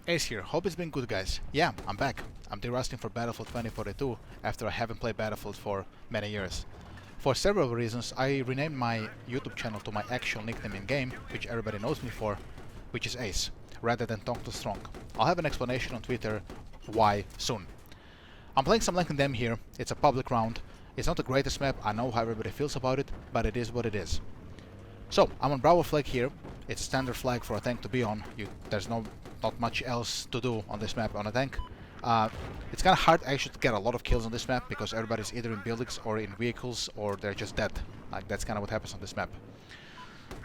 Ace here, hope it's been good guys. Yeah, I'm back. I'm derusting for Battlefield 2042 after I haven't played Battlefield for many years. For several reasons, I renamed my YouTube channel to my actual nickname in game, which everybody knows me for, which is Ace, rather than Tonk2Stronk. I'll have an explanation on Twitter why soon. I'm playing some Link and Dem here. It's a public round. It's not the greatest map, I know how everybody feels about it, but it is what it is. So, I'm on Bravo flag here. It's a standard flag for a tank to be on. There's not much else to do on this map on a tank. It's kind of hard actually to get a lot of kills on this map because everybody's either in buildings or in vehicles or they're just dead. Like, that's kind of what happens on this map.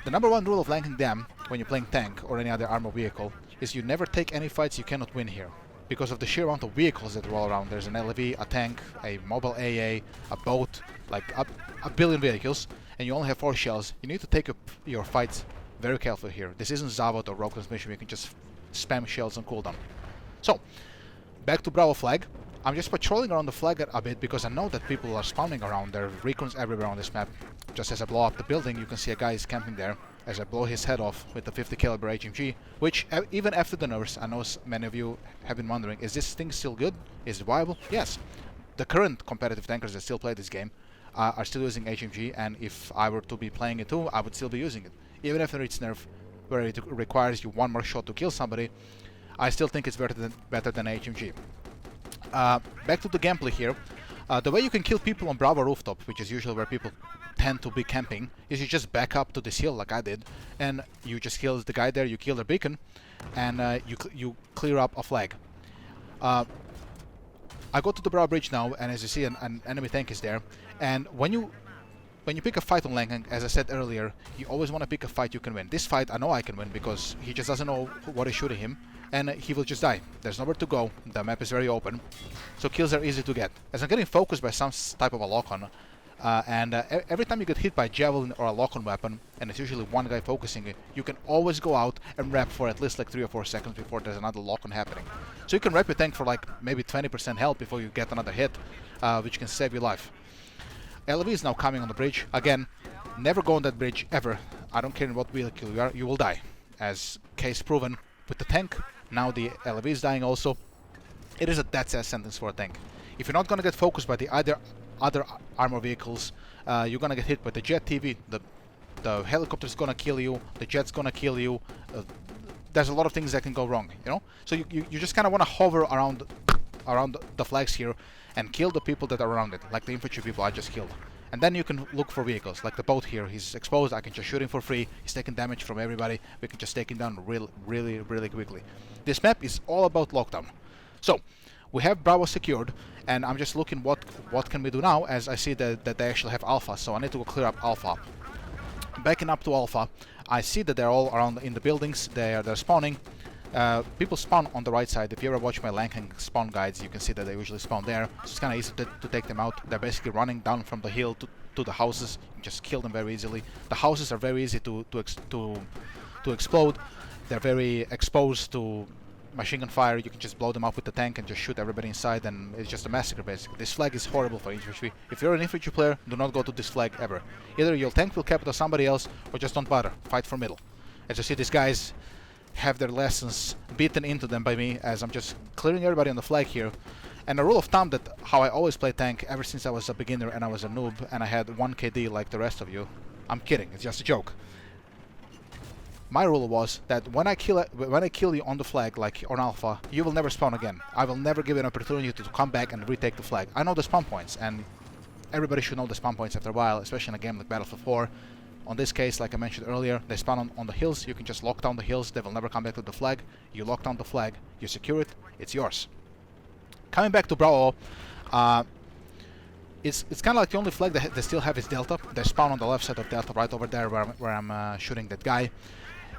The number one rule of Link and Dem when you're playing tank or any other armored vehicle is you never take any fights you cannot win here. Because of the sheer amount of vehicles that roll around. There's an LV, a tank, a mobile AA, a boat, like a billion vehicles, and you only have 4 shells. You need to take up your fights very carefully here. This isn't Zavod or Rogue Transmission, you can just spam shells on cooldown. So, back to Bravo flag. I'm just patrolling around the flag a bit because I know that people are spawning around. There are recons everywhere on this map. Just as I blow up the building, you can see a guy is camping there. As I blow his head off with the 50 caliber HMG, which even after the nerfs, I know many of you have been wondering, is this thing still good? Is it viable? Yes. The current competitive tankers that still play this game are still using HMG, and if I were to be playing it too, I would still be using it. Even after its nerf, where it requires you one more shot to kill somebody, I still think it's better than HMG. Back to the gameplay here. The way you can kill people on Bravo rooftop, which is usually where people tend to be camping, is you just back up to this hill like I did, and you just kill the guy there, you kill their beacon, and you clear up a flag. I go to the Bravo bridge now, and as you see, an enemy tank is there. And when you pick a fight on Langang, as I said earlier, you always want to pick a fight you can win. This fight I know I can win because he just doesn't know what is shooting him, and he will just die. There's nowhere to go, the map is very open, so kills are easy to get. As I'm getting focused by some type of a lock-on, every time you get hit by a javelin or a lock-on weapon, and it's usually one guy focusing it, you can always go out and rep for at least like 3 or 4 seconds before there's another lock-on happening. So you can rep your tank for like maybe 20% health before you get another hit, which can save your life. LV is now coming on the bridge. Again, never go on that bridge ever. I don't care in what vehicle you are, you will die. As case proven with the tank, now the LV is dying also. It is a death sentence for a tank. If you're not gonna get focused by the other armor vehicles, you're gonna get hit by the jet TV, the helicopter's gonna kill you, the jet's gonna kill you. There's a lot of things that can go wrong, you know? So you just kinda wanna hover around the flags here and kill the people that are around it, like the infantry people I just killed. And then you can look for vehicles, like the boat here. He's exposed, I can just shoot him for free. He's taking damage from everybody. We can just take him down really quickly. This map is all about lockdown. So, we have Bravo secured, and I'm just looking what can we do now, as I see that they actually have Alpha, so I need to go clear up Alpha. Backing up to Alpha, I see that they're all around in the buildings, they're spawning. People spawn on the right side. If you ever watch my Langang spawn guides, you can see that they usually spawn there. So it's kind of easy to take them out. They're basically running down from the hill to the houses. You can just kill them very easily. The houses are very easy to explode. They're very exposed to machine gun fire. You can just blow them up with the tank and just shoot everybody inside, and it's just a massacre basically. This flag is horrible for infantry. If you're an infantry player, do not go to this flag ever. Either your tank will capital somebody else, or just don't bother. Fight for middle. As you see, these guys have their lessons beaten into them by me as I'm just clearing everybody on the flag here. And a rule of thumb that how I always play tank ever since I was a beginner and I was a noob and I had 1 KD like the rest of you. I'm kidding, it's just a joke. My rule was that when I kill you on the flag, like on Alpha, you will never spawn again. I will never give you an opportunity to come back and retake the flag. I know the spawn points, and everybody should know the spawn points after a while, especially in a game like Battlefield 4. On this case, like I mentioned earlier, they spawn on the hills. You can just lock down the hills. They will never come back to the flag. You lock down the flag, you secure it, it's yours. Coming back to Bravo, it's kind of like the only flag that they still have is Delta. They spawn on the left side of Delta, right over there where I'm shooting that guy.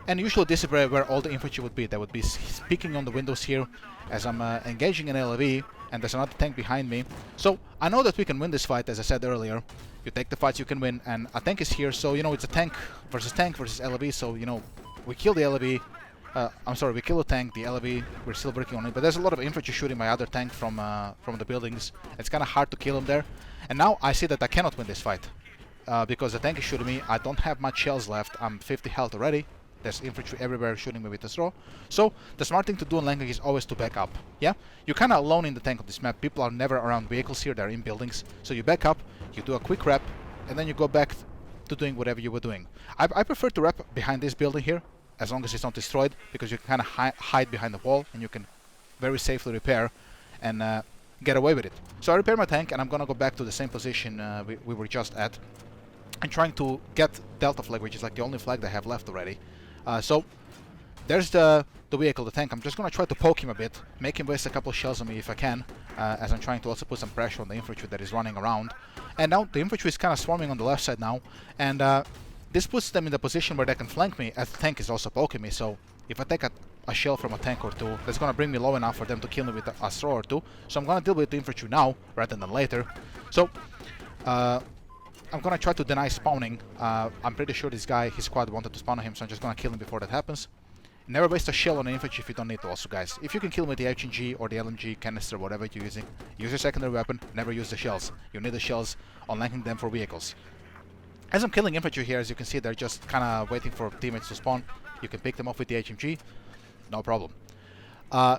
And usually this is where all the infantry would be. They would be peeking on the windows here as I'm engaging an LV, and there's another tank behind me. So I know that we can win this fight, as I said earlier. You take the fights you can win, and a tank is here, so you know it's a tank versus LV, so you know we kill the LV. I'm sorry, we kill the tank, the LV, we're still working on it, but there's a lot of infantry shooting my other tank from the buildings. It's kind of hard to kill him there. And now I see that I cannot win this fight because the tank is shooting me. I don't have much shells left. I'm 50 health already. There's infantry everywhere shooting me with the straw. So the smart thing to do in Lanking is always to back up. Yeah, you're kind of alone in the tank on this map. People are never around vehicles here, they're in buildings. So you back up, you do a quick wrap, and then you go back to doing whatever you were doing. I prefer to wrap behind this building here, as long as it's not destroyed, because you can kind of hide behind the wall and you can very safely repair and get away with it. So I repair my tank and I'm gonna go back to the same position we were just at. I'm trying to get Delta flag, which is like the only flag they have left already. So there's the vehicle, the tank. I'm just gonna try to poke him a bit, make him waste a couple shells on me if I can, as I'm trying to also put some pressure on the infantry that is running around. And now the infantry is kind of swarming on the left side now, and this puts them in the position where they can flank me, as the tank is also poking me. So if I take a shell from a tank or two, that's gonna bring me low enough for them to kill me with a straw or two. So I'm gonna deal with the infantry now rather than later. So I'm gonna try to deny spawning. I'm pretty sure this guy, his squad wanted to spawn on him, so I'm just gonna kill him before that happens. Never waste a shell on an infantry if you don't need to also, guys. If you can kill him with the HNG or the LMG canister, whatever you're using, use your secondary weapon, never use the shells. You need the shells on Lanking them for vehicles. As I'm killing infantry here, as you can see, they're just kinda waiting for teammates to spawn. You can pick them off with the HMG, no problem.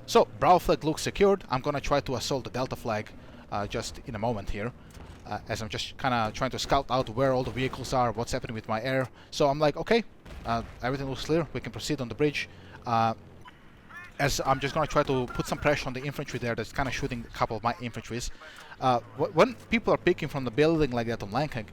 So, Bravo flag looks secured. I'm gonna try to assault the Delta flag just in a moment here. As I'm just kind of trying to scout out where all the vehicles are, what's happening with my air. So I'm like, okay, everything looks clear, we can proceed on the bridge. As I'm just going to try to put some pressure on the infantry there that's kind of shooting a couple of my infantries. When people are picking from the building like that on Lanking,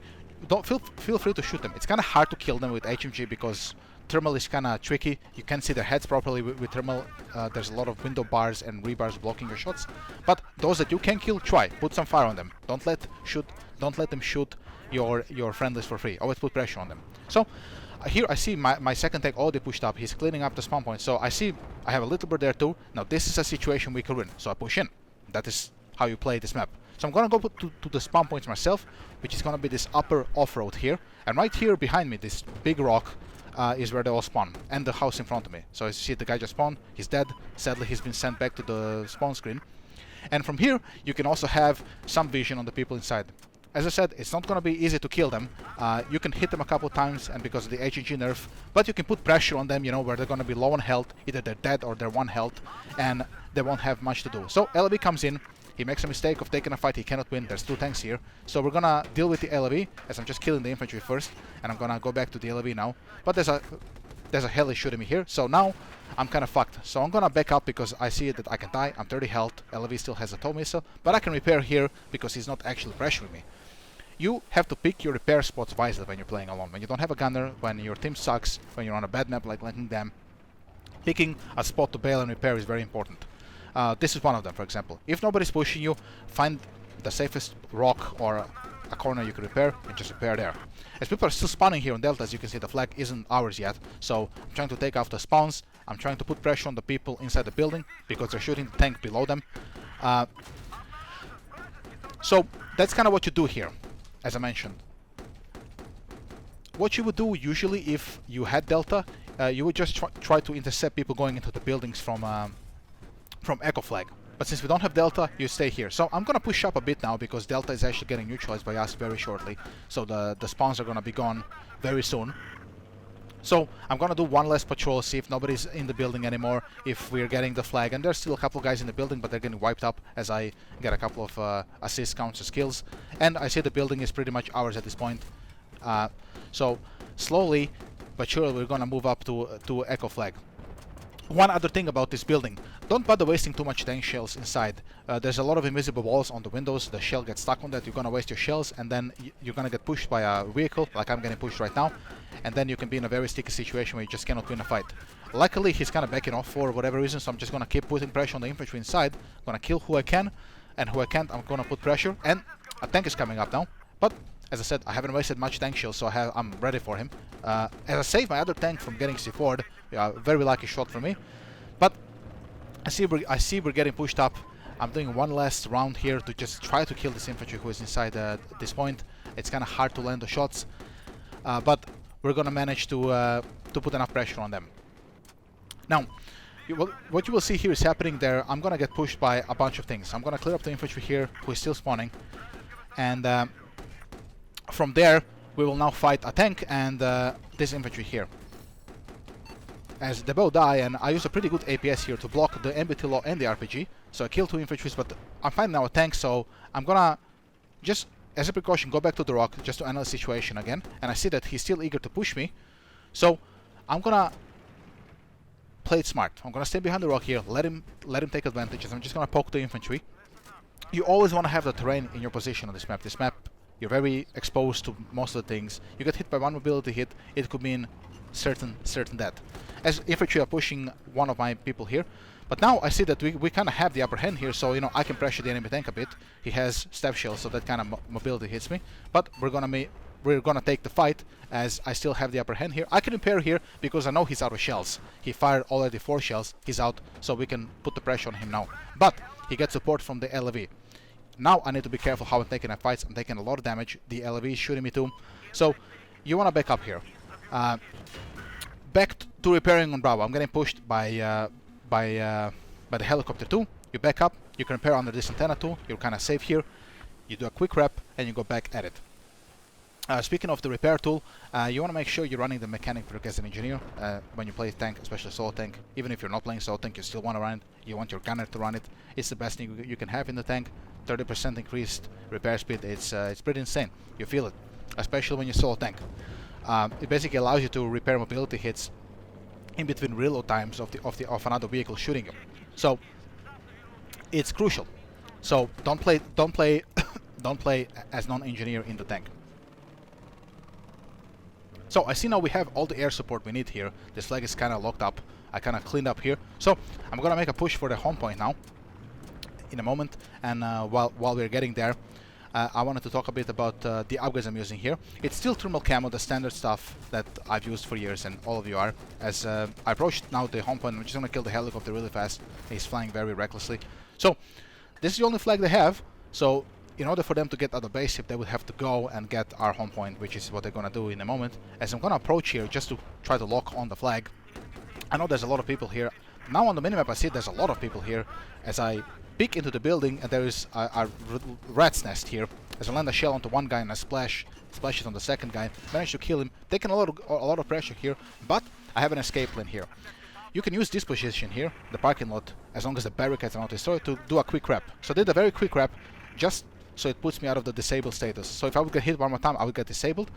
don't feel free to shoot them. It's kind of hard to kill them with HMG because thermal is kind of tricky. You can't see their heads properly with thermal. There's a lot of window bars and rebars blocking your shots. But those that you can kill, try. Put some fire on them. Don't let them shoot your friendlies for free. Always put pressure on them. So here I see my second tank already pushed up. He's cleaning up the spawn point. So I see I have a little bird there too. Now this is a situation we can win. So I push in. That is how you play this map. So I'm gonna go to the spawn points myself, which is gonna be this upper off-road here. And right here behind me, this big rock is where they all spawn, and the house in front of me. So as you see, the guy just spawned, he's dead. Sadly, he's been sent back to the spawn screen. And from here, you can also have some vision on the people inside. As I said, it's not going to be easy to kill them. You can hit them a couple times, and because of the HG nerf, but you can put pressure on them, you know, where they're going to be low on health, either they're dead or they're 1 health, and they won't have much to do. So LV comes in, he makes a mistake of taking a fight, he cannot win, there's 2 tanks here. So we're gonna deal with the LV, as I'm just killing the infantry first, and I'm gonna go back to the LV now. But there's a heli shooting me here, so now I'm kind of fucked. So I'm gonna back up because I see that I can die, I'm 30 health, LV still has a tow missile, but I can repair here because he's not actually pressuring me. You have to pick your repair spots wisely when you're playing alone. When you don't have a gunner, when your team sucks, when you're on a bad map like Lanking Dam, picking a spot to bail and repair is very important. This is one of them, for example. If nobody's pushing you, find the safest rock or a corner you can repair and just repair there. As people are still spawning here on Delta, as you can see, the flag isn't ours yet, so I'm trying to take off the spawns. I'm trying to put pressure on the people inside the building because they're shooting the tank below them. So that's kind of what you do here, as I mentioned. What you would do usually if you had Delta, you would just try to intercept people going into the buildings from Echo Flag. But since we don't have Delta, you stay here. So I'm gonna push up a bit now because Delta is actually getting neutralized by us very shortly. So the spawns are gonna be gone very soon. So I'm gonna do one last patrol, see if nobody's in the building anymore, if we're getting the flag. And there's still a couple guys in the building, but they're getting wiped up as I get a couple of assist counts and skills. And I see the building is pretty much ours at this point. So slowly but surely we're gonna move up to Echo Flag. One other thing about this building, don't bother wasting too much tank shells inside. There's a lot of invisible walls on the windows, the shell gets stuck on that, you're gonna waste your shells and then you're gonna get pushed by a vehicle, like I'm getting pushed right now, and then you can be in a very sticky situation where you just cannot win a fight. Luckily he's kind of backing off for whatever reason, so I'm just gonna keep putting pressure on the infantry inside, gonna kill who I can, and who I can't I'm gonna put pressure, and a tank is coming up now, but as I said, I haven't wasted much tank shells, so I'm ready for him. As I saved my other tank from getting C4'd, very lucky shot for me. But I see we're getting pushed up. I'm doing one last round here to just try to kill this infantry who is inside this point. It's kind of hard to land the shots, but we're gonna manage to put enough pressure on them. Now, what you will see here is happening there. I'm gonna get pushed by a bunch of things. I'm gonna clear up the infantry here who is still spawning, and from there we will now fight a tank and this infantry here. as they both die, and I use a pretty good APS here to block the MBT low and the RPG. So I kill 2 infantries, but I'm finding now a tank, so I'm gonna just, as a precaution, go back to the rock just to analyze the situation again. And I see that he's still eager to push me, so I'm gonna play it smart. I'm gonna stay behind the rock here, let him take advantage. I'm just gonna poke the infantry. You always want to have the terrain in your position on this map. This map, you're very exposed to most of the things. You get hit by one mobility hit, it could mean certain death. As infantry are pushing one of my people here, but now I see that we kind of have the upper hand here, so you know I can pressure the enemy tank a bit. He has stab shells, so that kind of mobility hits me. But we're gonna take the fight, as I still have the upper hand here. I can repair here because I know he's out of shells. He fired already 4 shells. He's out, so we can put the pressure on him now. But he gets support from the LV. Now I need to be careful how I'm taking my fights. I'm taking a lot of damage. The LV is shooting me too. So you want to back up here. Back to repairing on Bravo. I'm getting pushed by the helicopter too. You back up. You can repair under this antenna too. You're kind of safe here. You do a quick rep and you go back at it. Speaking of the repair tool, you want to make sure you're running the mechanic brick as an engineer when you play tank, especially solo tank. Even if you're not playing solo tank, you still want to run it. You want your gunner to run it. It's the best thing you can have in the tank. 30% increased repair speed. It's pretty insane. You feel it, especially when you solo tank. It basically allows you to repair mobility hits in between reload times of another vehicle shooting you. So it's crucial. So don't play don't play as non-engineer in the tank. So I see now we have all the air support we need here. This flag is kind of locked up. I kind of cleaned up here. So I'm gonna make a push for the home point now in a moment. And while we're getting there, I wanted to talk a bit about the upgrades I'm using here. It's still thermal camo, the standard stuff that I've used for years, and all of you are. As I approach now the home point, I'm just gonna kill the helicopter really fast. He's flying very recklessly. So this is the only flag they have. So in order for them to get out of base ship, they would have to go and get our home point, which is what they're gonna do in a moment. As I'm gonna approach here just to try to lock on the flag. I know there's a lot of people here. Now on the minimap I see there's a lot of people here. As I peek into the building, and there is a rat's nest here. As I land a shell onto one guy and I splash it on the second guy, manage to kill him, taking a lot of pressure here, but I have an escape plan here. You can use this position here, the parking lot, as long as the barricades are not destroyed, to do a quick rep. So I did a very quick rep, just so it puts me out of the disabled status. So if I would get hit one more time, I would get disabled.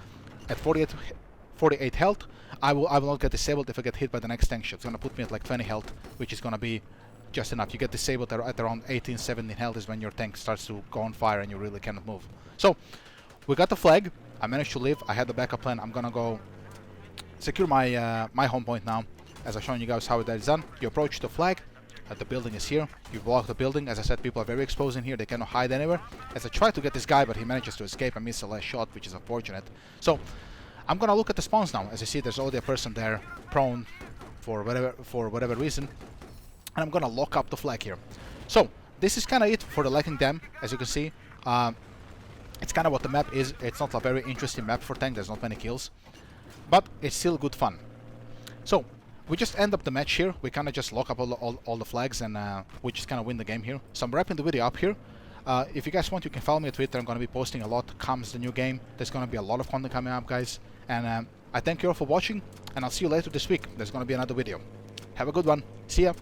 At 48 health, I will not get disabled if I get hit by the next tank shot. It's gonna put me at like 20 health, which is gonna be just enough. You get disabled at around 18, 17 health is when your tank starts to go on fire and you really cannot move. So we got the flag. I managed to live. I had the backup plan. I'm gonna go secure my my home point now. As I've shown you guys how that is done. You approach the flag. The building is here. You block the building. As I said, people are very exposed in here. They cannot hide anywhere. As I try to get this guy, but he manages to escape and miss the last shot, which is unfortunate. So I'm gonna look at the spawns now. As you see, there's already a person there prone for whatever reason. And I'm gonna lock up the flag here. So this is kind of it for the Lightning Dam. As you can see, it's kind of what the map is. It's not a very interesting map for tank. There's not many kills, but it's still good fun. So we just end up the match here. We kind of just lock up all the flags, and we just kind of win the game here. So I'm wrapping the video up here. If you guys want, you can follow me on Twitter. I'm going to be posting a lot. Comes the new game. There's going to be a lot of content coming up, guys. And I thank you all for watching, and I'll see you later this week. There's going to be another video. Have a good one. See ya.